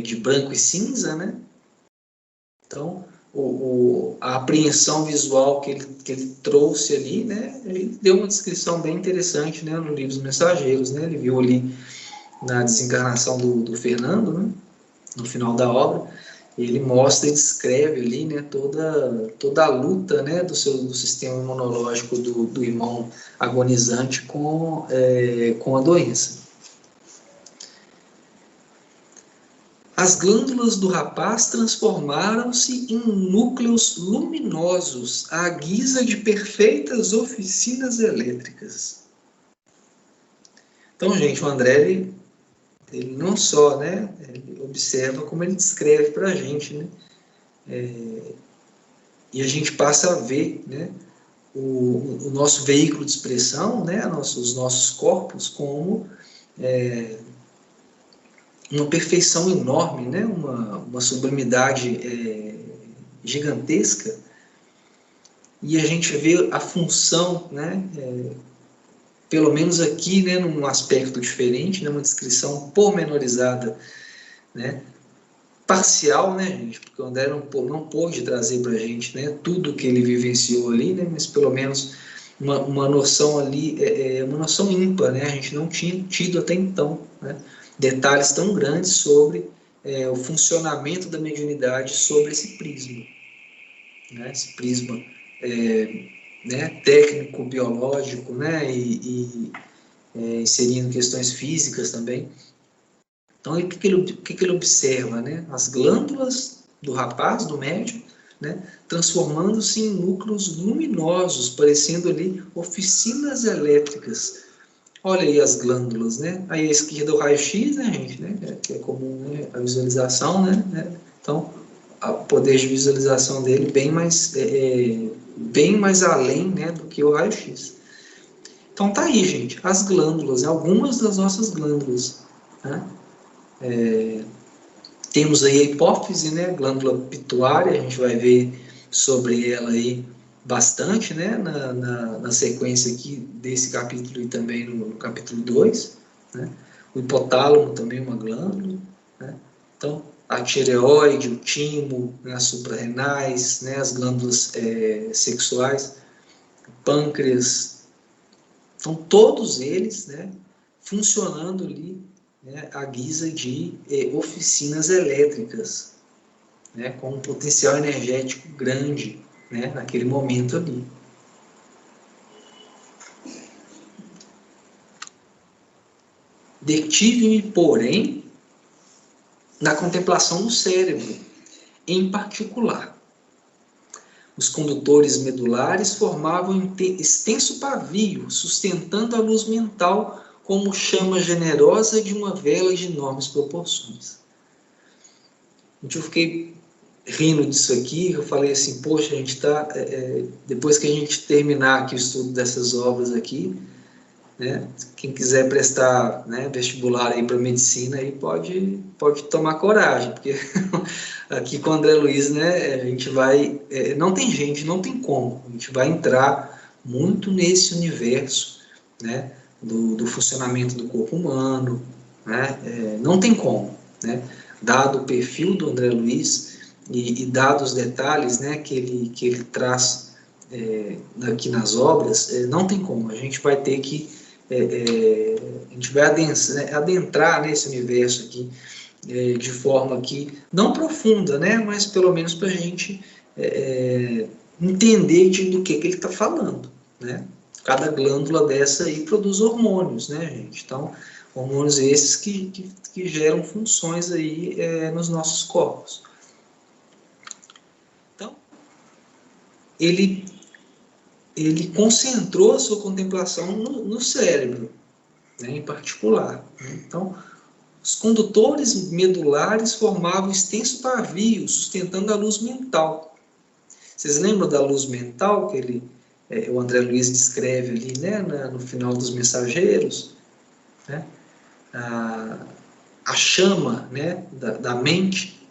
de branco e cinza, né. Então, a apreensão visual que ele trouxe ali, né, ele deu uma descrição bem interessante, né, no livro dos Mensageiros, né, ele viu ali na desencarnação do Fernando, né, no final da obra, ele mostra e descreve ali, né, toda a luta, né, do sistema imunológico do irmão agonizante com a doença. As glândulas do rapaz transformaram-se em núcleos luminosos à guisa de perfeitas oficinas elétricas. Então, gente, o André, ele não só, né, ele observa, como ele descreve para a gente, né, e a gente passa a ver, né, o nosso veículo de expressão, né, os nossos corpos como uma perfeição enorme, né, uma sublimidade gigantesca, e a gente vê a função, né, pelo menos aqui, né, num aspecto diferente, né, uma descrição pormenorizada, né, parcial, né, gente, porque o André não pôde trazer para a gente, né, tudo que ele vivenciou ali, né, mas pelo menos uma noção ali, uma noção ímpar, né, a gente não tinha tido até então, né, detalhes tão grandes sobre o funcionamento da mediunidade sobre esse prisma, né, esse prisma né, técnico, biológico, né, e inserindo questões físicas também. Então, o que ele observa? Né? As glândulas do rapaz, do médium, né, transformando-se em núcleos luminosos, parecendo ali oficinas elétricas. Olha aí as glândulas, né? Aí à esquerda o raio-x, né, gente? Né? Que é comum, né, a visualização, né? Então, o poder de visualização dele bem mais além, né, do que o raio-x. Então tá aí, gente, as glândulas, algumas das nossas glândulas, né? Temos aí a hipófise, né? Glândula pituária, a gente vai ver sobre ela aí bastante, né? Na sequência aqui desse capítulo e também no capítulo 2, né? O hipotálamo também é uma glândula, né? Então, a tireoide, o timo, né? As suprarrenais, né? As glândulas sexuais, o pâncreas. Então, todos eles, né? Funcionando ali, né? À guisa de oficinas elétricas, né? Com um potencial energético grande, né? Naquele momento ali. Detive-me, porém, na contemplação do cérebro, em particular. Os condutores medulares formavam um extenso pavio, sustentando a luz mental como chama generosa de uma vela de enormes proporções. Eu fiquei rindo disso aqui, eu falei assim, poxa, a gente está, depois que a gente terminar aqui o estudo dessas obras aqui, né, quem quiser prestar, né, vestibular aí para medicina, aí pode tomar coragem, porque aqui com o André Luiz, né, a gente vai, não tem como, a gente vai entrar muito nesse universo, né, do funcionamento do corpo humano, né, não tem como, né, dado o perfil do André Luiz e dado os detalhes, né, que ele traz aqui nas obras, não tem como, a gente vai ter que a gente vai adentrar nesse universo aqui de forma que, não profunda, né, mas pelo menos para a gente entender do que ele está falando, né? Cada glândula dessa aí produz hormônios, né, gente? Então, hormônios esses que geram funções aí nos nossos corpos. Então, ele concentrou a sua contemplação no cérebro, né, em particular. Então, os condutores medulares formavam um extenso pavio, sustentando a luz mental. Vocês lembram da luz mental que o André Luiz descreve ali, né, no final dos Mensageiros? Né? A chama, né, da mente,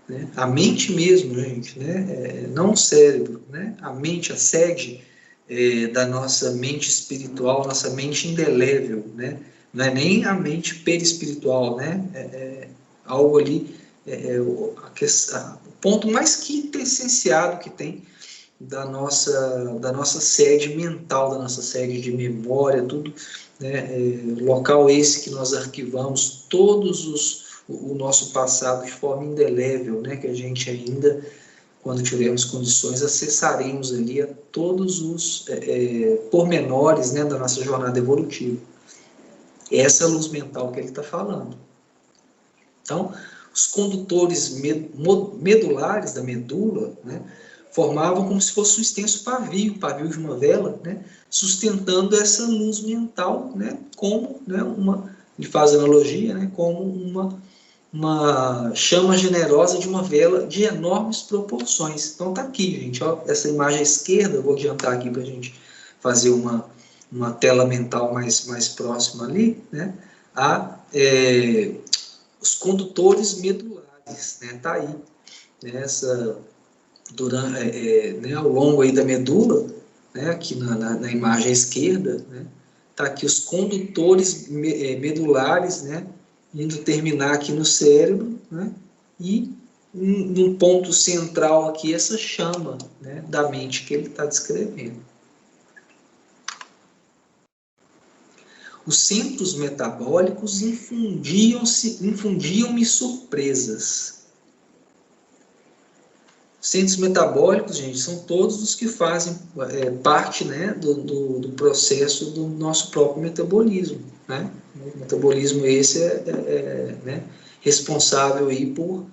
né? A mente mesmo, gente, né? Não o cérebro, né? A mente, a sede da nossa mente espiritual, nossa mente indelével, né? Não é nem a mente perispiritual, né? Algo ali, o ponto mais quintessenciado que tem da nossa sede mental, da nossa sede de memória, tudo, né? Local esse que nós arquivamos o nosso passado de forma indelével, né? Que a gente ainda, quando tivermos condições, acessaremos ali a todos os pormenores, né, da nossa jornada evolutiva. Essa é a luz mental que ele está falando. Então, os condutores medulares da medula, né, formavam como se fosse um extenso pavio de uma vela, né, sustentando essa luz mental, né, como, né, ele faz analogia, né, como uma chama generosa de uma vela de enormes proporções. Então tá aqui, gente, ó, essa imagem à esquerda, eu vou adiantar aqui para a gente fazer uma tela mental mais próxima ali, né? Os condutores medulares, né? Tá aí, né? Né? Ao longo aí da medula, né? Aqui na imagem à esquerda, né? Tá aqui os condutores medulares, né? Indo terminar aqui no cérebro, né? E num ponto central aqui, essa chama, né, da mente que ele está descrevendo. Os centros metabólicos infundiam-me surpresas. Os centros metabólicos, gente, são todos os que fazem parte, né, do processo do nosso próprio metabolismo, né? O metabolismo esse né, responsável aí por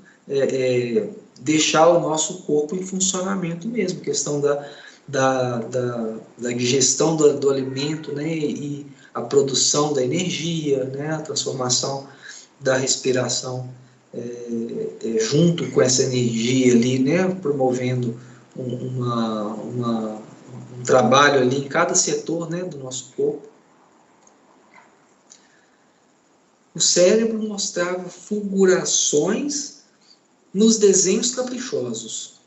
deixar o nosso corpo em funcionamento mesmo, questão da digestão do alimento, né, e a produção da energia, né, a transformação da respiração junto com essa energia ali, né, promovendo uma um trabalho ali em cada setor, né, do nosso corpo. O cérebro mostrava fulgurações nos desenhos caprichosos.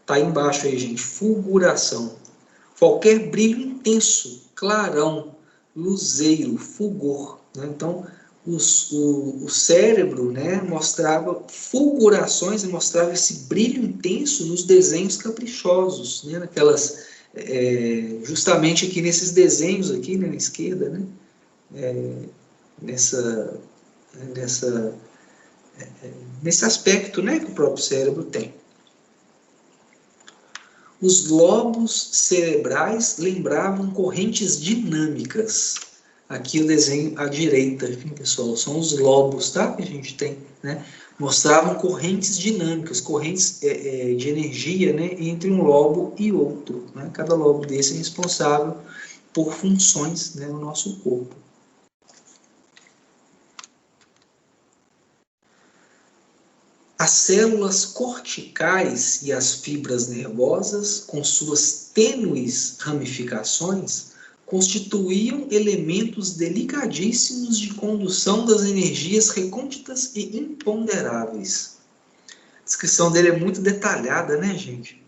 Tá aí embaixo aí, gente, fulguração. Qualquer brilho intenso, clarão, luzeiro, fulgor, né? Então, o cérebro, né, mostrava fulgurações e mostrava esse brilho intenso nos desenhos caprichosos, né, naquelas, justamente aqui nesses desenhos aqui, né, na esquerda, né, nesse aspecto, né, que o próprio cérebro tem. Os lobos cerebrais lembravam correntes dinâmicas. Aqui o desenho à direita, enfim, pessoal, são os lobos, tá? Que a gente tem, né? Mostravam correntes dinâmicas, correntes de energia, né? Entre um lobo e outro, né? Cada lobo desse é responsável por funções, né, no nosso corpo. As células corticais e as fibras nervosas, com suas tênues ramificações, constituíam elementos delicadíssimos de condução das energias recônditas e imponderáveis. A descrição dele é muito detalhada, né, gente?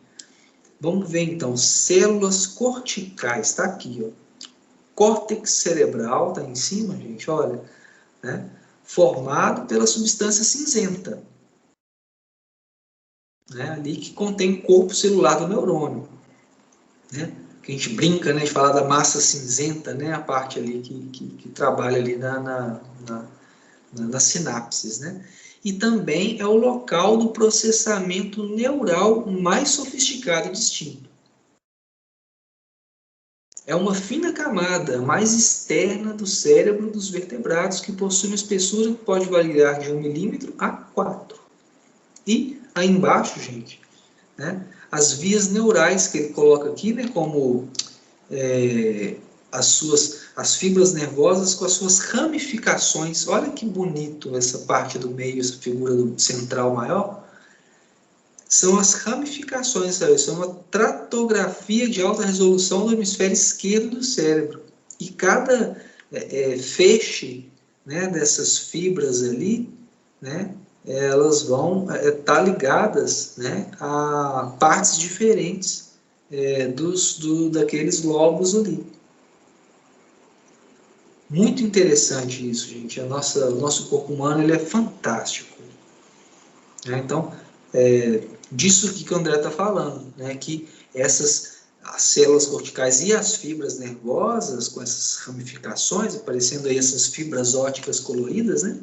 Vamos ver, então, células corticais, está aqui, ó. Córtex cerebral, está em cima, gente, olha, né? Formado pela substância cinzenta, né, ali que contém o corpo celular do neurônio, né, que a gente brinca, né, de falar da massa cinzenta, né, a parte ali que trabalha ali nas sinapses, né, e também é o local do processamento neural mais sofisticado e distinto. É uma fina camada mais externa do cérebro dos vertebrados que possui uma espessura que pode variar de 1 milímetro a 4. E aí embaixo, gente, né, as vias neurais que ele coloca aqui, né, como as fibras nervosas com as suas ramificações. Olha que bonito essa parte do meio, essa figura do central maior. São as ramificações, sabe? Isso é uma tratografia de alta resolução do hemisfério esquerdo do cérebro. E cada feixe, né, dessas fibras ali, né, elas vão estar ligadas, né, a partes diferentes daqueles lobos ali. Muito interessante isso, gente. O nosso corpo humano ele é fantástico. Né? Então, disso que o André está falando, né, que as células corticais e as fibras nervosas, com essas ramificações, aparecendo aí essas fibras ópticas coloridas, né,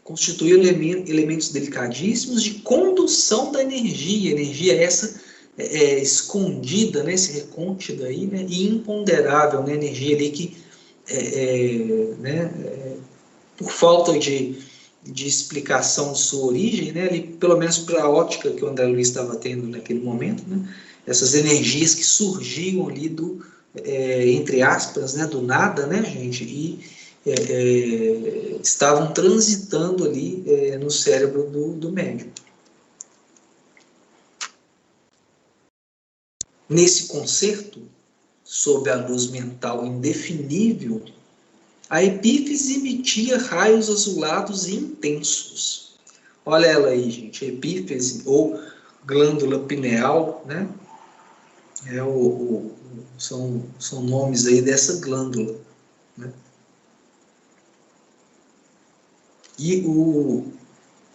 constituem elementos delicadíssimos de condução da energia. Energia essa escondida, né, esse recôndito aí, né, e imponderável, né, energia ali que, por falta de explicação de sua origem, né, ali, pelo menos para a ótica que o André Luiz estava tendo naquele momento, né, essas energias que surgiam ali entre aspas, né, do nada, né, gente, e estavam transitando ali no cérebro do médium. Nesse concerto, sob a luz mental indefinível, a epífise emitia raios azulados e intensos. Olha ela aí, gente, epífise ou glândula pineal, né? São nomes aí dessa glândula, né? E o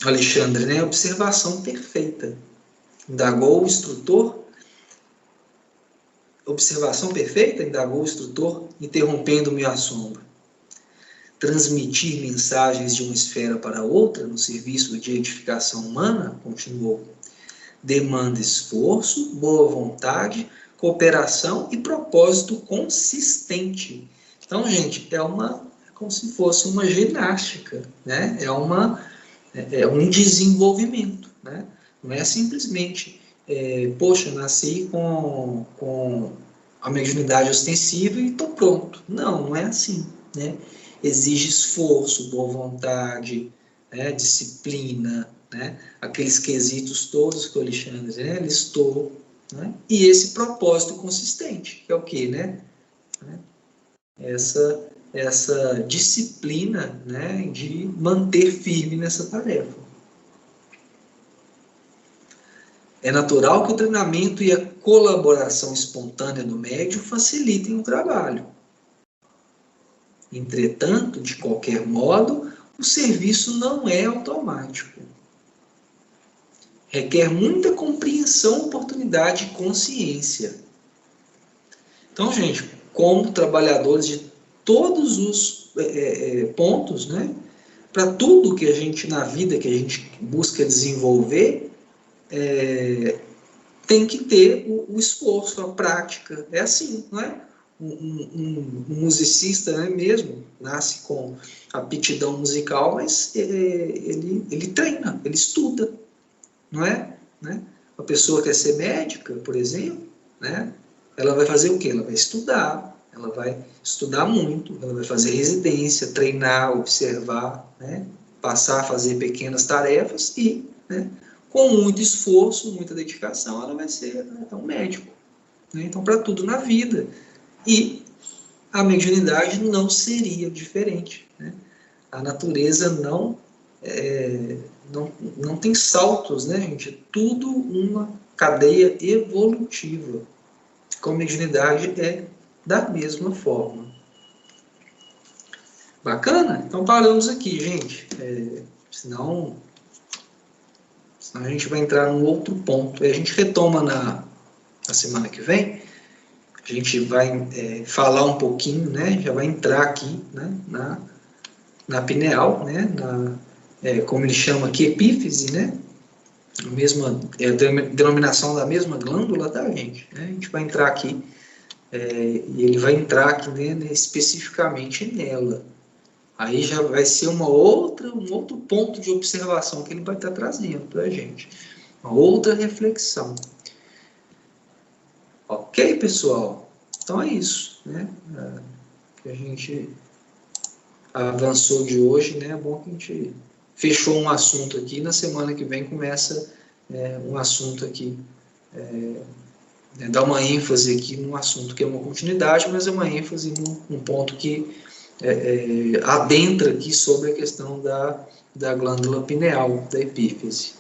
Alexandre, né? Observação perfeita. Indagou o instrutor. Observação perfeita? Indagou o instrutor, interrompendo meu assombro. Transmitir mensagens de uma esfera para outra no serviço de edificação humana, continuou, demanda esforço, boa vontade, cooperação e propósito consistente. Então, gente, é como se fosse uma ginástica, né? É um desenvolvimento, né? Não é simplesmente, poxa, nasci com a mediunidade ostensiva e estou pronto. Não é assim, né? Exige esforço, boa vontade, disciplina, né? Aqueles quesitos todos que o Alexandre listou, né? E esse propósito consistente, que é o quê, né? Essa disciplina, né, de manter firme nessa tarefa. É natural que o treinamento e a colaboração espontânea do médium facilitem o trabalho. Entretanto, de qualquer modo, o serviço não é automático. Requer muita compreensão, oportunidade e consciência. Então, gente, como trabalhadores de todos os pontos, né, para tudo que a gente, na vida, que a gente busca desenvolver, tem que ter o esforço, a prática. É assim, não é? Um musicista, né, mesmo, nasce com aptidão musical, mas ele treina, ele estuda, não é? Né? Uma pessoa que quer ser médica, por exemplo, né, ela vai fazer o quê? Ela vai estudar muito, ela vai fazer residência, treinar, observar, né, passar a fazer pequenas tarefas e, né, com muito esforço, muita dedicação, ela vai ser um médico. Né? Então, para tudo na vida. E a mediunidade não seria diferente. Né? A natureza não tem saltos, né, gente? É tudo uma cadeia evolutiva. Com a mediunidade é da mesma forma. Bacana? Então paramos aqui, gente. Senão a gente vai entrar num outro ponto. A gente retoma na semana que vem. A gente vai falar um pouquinho, né? Já vai entrar aqui, né, na pineal, né? Como ele chama aqui, epífise, né? A denominação da mesma glândula, tá, gente? A gente vai entrar aqui, e ele vai entrar aqui, né, especificamente nela. Aí já vai ser um outro ponto de observação que ele vai estar trazendo para a gente. Uma outra reflexão. Ok, pessoal? Então é isso, né? Que a gente avançou de hoje, né? É bom que a gente fechou um assunto aqui. Na semana que vem começa um assunto aqui, dá uma ênfase aqui num assunto que é uma continuidade, mas é uma ênfase num ponto que adentra aqui sobre a questão da glândula pineal, da epífise.